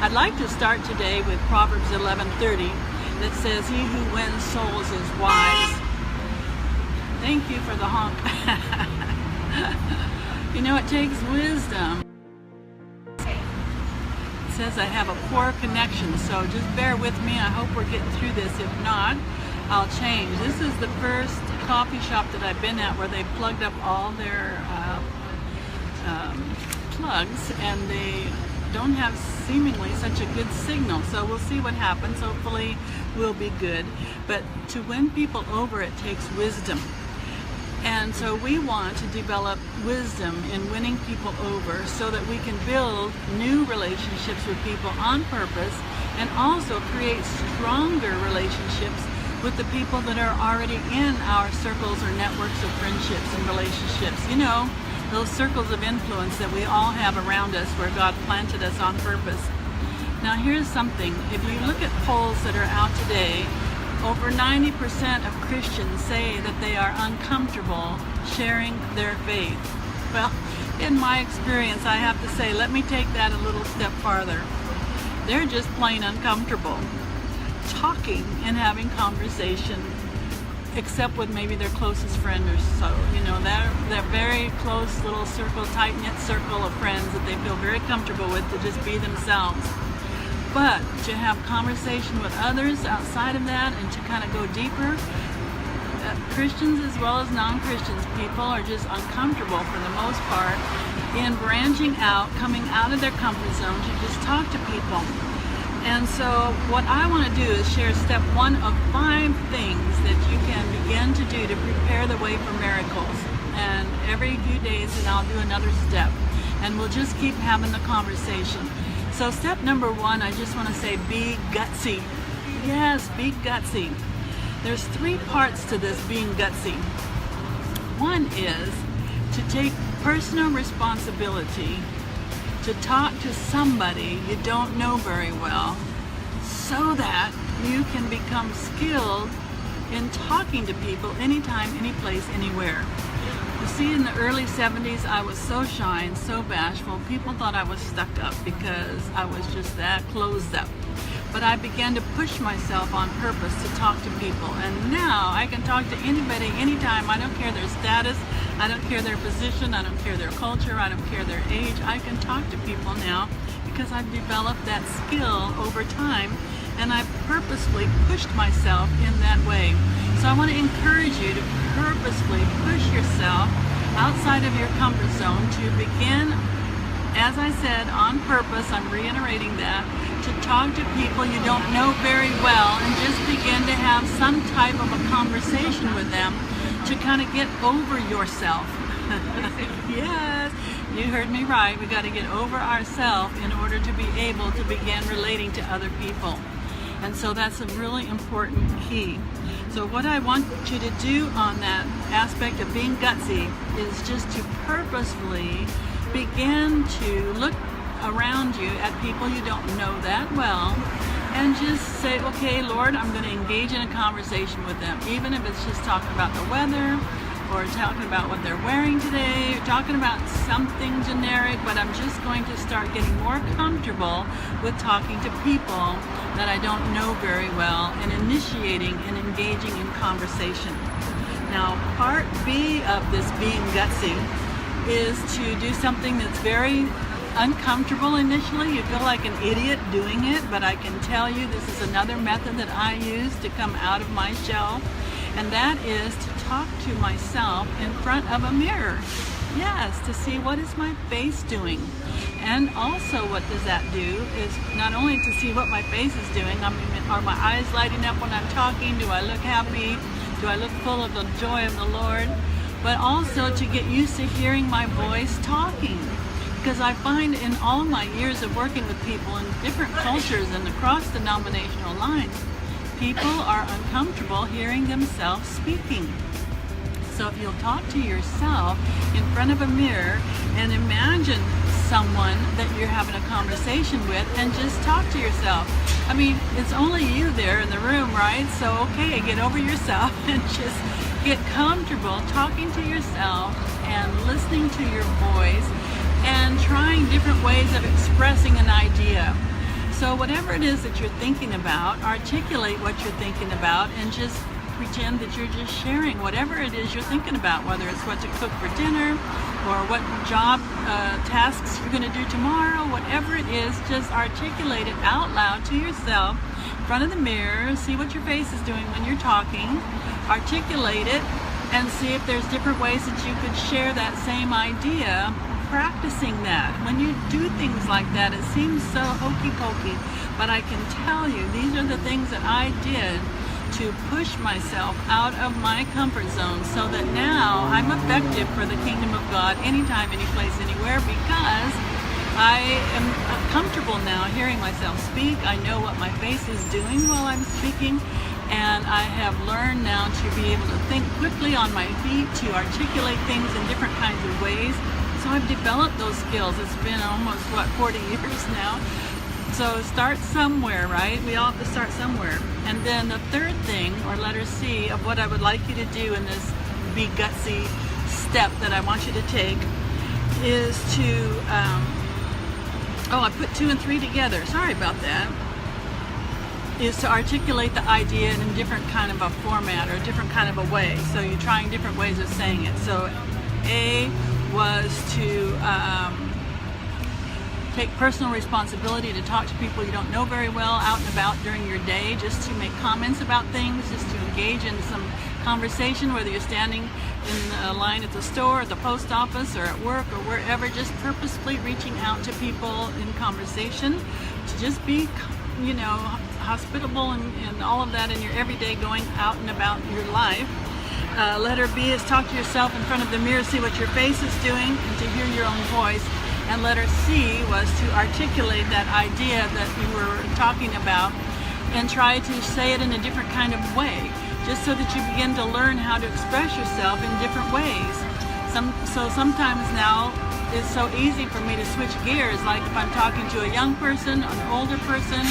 I'd like to start today with Proverbs 11:30 that says, "He who wins souls is wise." Thank you for the honk. You know, it takes wisdom. It says I have a poor connection, so just bear with me. I hope we're getting through this. If not, I'll change. This is the first coffee shop that I've been at where they plugged up all their plugs, and they don't have seemingly such a good signal. So we'll see what happens. Hopefully we'll be good. But to win people over, it takes wisdom. And so we want to develop wisdom in winning people over so that we can build new relationships with people on purpose, and also create stronger relationships with the people that are already in our circles or networks of friendships and relationships. You know, those circles of influence that we all have around us where God planted us on purpose. Now here's something. If you look at polls that are out today, over 90% of Christians say that they are uncomfortable sharing their faith. Well, in my experience, I have to say, let me take that a little step farther. They're just plain uncomfortable talking and having conversation, except with maybe their closest friend or so. You know, that very close little circle, tight-knit circle of friends that they feel very comfortable with to just be themselves. But to have conversation with others outside of that and to kind of go deeper, Christians as well as non-Christians, people are just uncomfortable for the most part in branching out, coming out of their comfort zone to just talk to people. And so what I want to do is share step 1 of 5 things that you can begin to do to prepare the way for miracles. And every few days, and I'll do another step. And we'll just keep having the conversation. So step number 1, I just want to say, be gutsy. Yes, be gutsy. There's 3 parts to this being gutsy. One is to take personal responsibility to talk to somebody you don't know very well so that you can become skilled in talking to people anytime, any place, anywhere. You see, in the early 70s, I was so shy and so bashful. People thought I was stuck up because I was just that closed up. But I began to push myself on purpose to talk to people. And now I can talk to anybody, anytime. I don't care their status. I don't care their position. I don't care their culture. I don't care their age. I can talk to people now because I've developed that skill over time. And I've purposely pushed myself in that way. So I want to encourage you to purposefully push yourself outside of your comfort zone to begin, as I said, on purpose, I'm reiterating that, to talk to people you don't know very well and just begin to have some type of a conversation with them to kind of get over yourself. Yes, you heard me right. We got to get over ourselves in order to be able to begin relating to other people. And so that's a really important key. So what I want you to do on that aspect of being gutsy is just to purposefully begin to look around you at people you don't know that well and just say, okay, Lord, I'm going to engage in a conversation with them, even if it's just talking about the weather or talking about what they're wearing today, or talking about something generic, but I'm just going to start getting more comfortable with talking to people that I don't know very well and initiating and engaging in conversation. Now, part B of this being gutsy is to do something that's very uncomfortable initially. You feel like an idiot doing it, but I can tell you this is another method that I use to come out of my shell, and that is to talk to myself in front of a mirror. Yes, to see what is my face doing. And also what does that do is not only to see what my face is doing, I mean, are my eyes lighting up when I'm talking? Do I look happy? Do I look full of the joy of the Lord? But also to get used to hearing my voice talking. Because I find in all my years of working with people in different cultures and across denominational lines, people are uncomfortable hearing themselves speaking. So if you'll talk to yourself in front of a mirror and imagine someone that you're having a conversation with and just talk to yourself. I mean, it's only you there in the room, right? So, okay, get over yourself and just get comfortable talking to yourself and listening to your voice and trying different ways of expressing an idea. So whatever it is that you're thinking about, articulate what you're thinking about, and just pretend that you're just sharing whatever it is you're thinking about, whether it's what to cook for dinner or what job tasks you're going to do tomorrow. Whatever it is, just articulate it out loud to yourself in front of the mirror. See what your face is doing when you're talking. Articulate it and see if there's different ways that you could share that same idea. Practicing that. When you do things like that, it seems so hokey pokey, but I can tell you these are the things that I did to push myself out of my comfort zone, so that now I'm effective for the kingdom of God anytime, anyplace, anywhere, because I am comfortable now hearing myself speak. I know what my face is doing while I'm speaking, and I have learned now to be able to think quickly on my feet, to articulate things in different kinds of ways. So I've developed those skills. It's been almost, 40 years now. So start somewhere, right? We all have to start somewhere. And then the third thing, or letter C, of what I would like you to do in this be gutsy step that I want you to take is to, I put 2 and 3 together. Sorry about that. Is to articulate the idea in a different kind of a format or a different kind of a way. So you're trying different ways of saying it. So A was to take personal responsibility to talk to people you don't know very well out and about during your day, just to make comments about things, just to engage in some conversation, whether you're standing in a line at the store, at the post office, or at work, or wherever, just purposefully reaching out to people in conversation, to just be, hospitable and all of that in your everyday going out and about your life. Letter B is talk to yourself in front of the mirror, see what your face is doing, and to hear your own voice. And letter C was to articulate that idea that you were talking about and try to say it in a different kind of way, just so that you begin to learn how to express yourself in different ways. So sometimes now it's so easy for me to switch gears, like if I'm talking to a young person, an older person,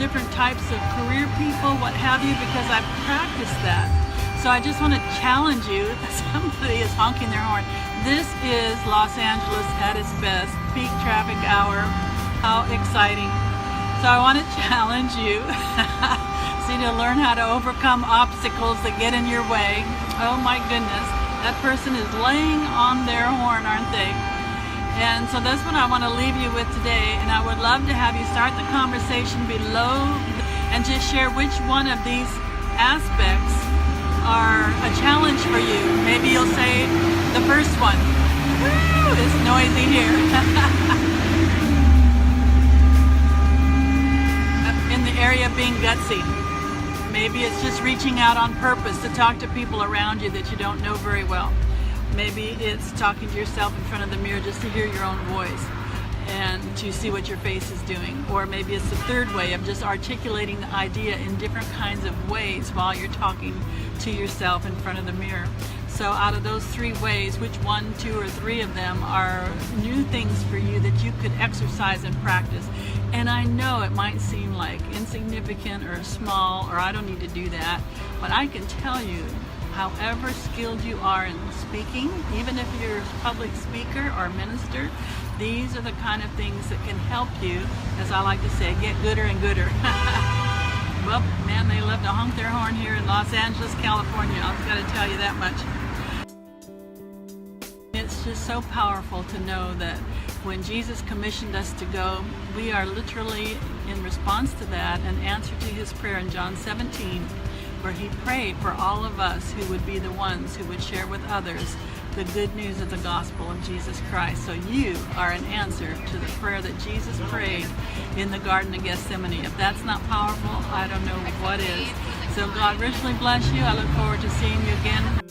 different types of career people, what have you, because I've practiced that. So I just want to challenge you. Somebody is honking their horn. This is Los Angeles at its best, peak traffic hour. How exciting. So I want to challenge you to learn how to overcome obstacles that get in your way. Oh my goodness, that person is laying on their horn, aren't they? And so that's what I want to leave you with today. And I would love to have you start the conversation below and just share which one of these aspects are a challenge for you. Maybe you'll say the first one. Woo, it's noisy here. In the area of being gutsy. Maybe it's just reaching out on purpose to talk to people around you that you don't know very well. Maybe it's talking to yourself in front of the mirror just to hear your own voice and to see what your face is doing. Or maybe it's the third way of just articulating the idea in different kinds of ways while you're talking to yourself in front of the mirror. So out of those 3 ways, which 1, 2, or 3 of them are new things for you that you could exercise and practice? And I know it might seem like insignificant or small, or I don't need to do that, but I can tell you, however skilled you are in speaking, even if you're a public speaker or minister, these are the kind of things that can help you, as I like to say, get gooder and gooder. Well, man, they love to honk their horn here in Los Angeles, California. I've got to tell you that much. It's just so powerful to know that when Jesus commissioned us to go, we are literally, in response to that, an answer to his prayer in John 17, where he prayed for all of us who would be the ones who would share with others the good news of the gospel of Jesus Christ. So you are an answer to the prayer that Jesus prayed in the Garden of Gethsemane. If that's not powerful, I don't know what is. So God richly bless you. I look forward to seeing you again.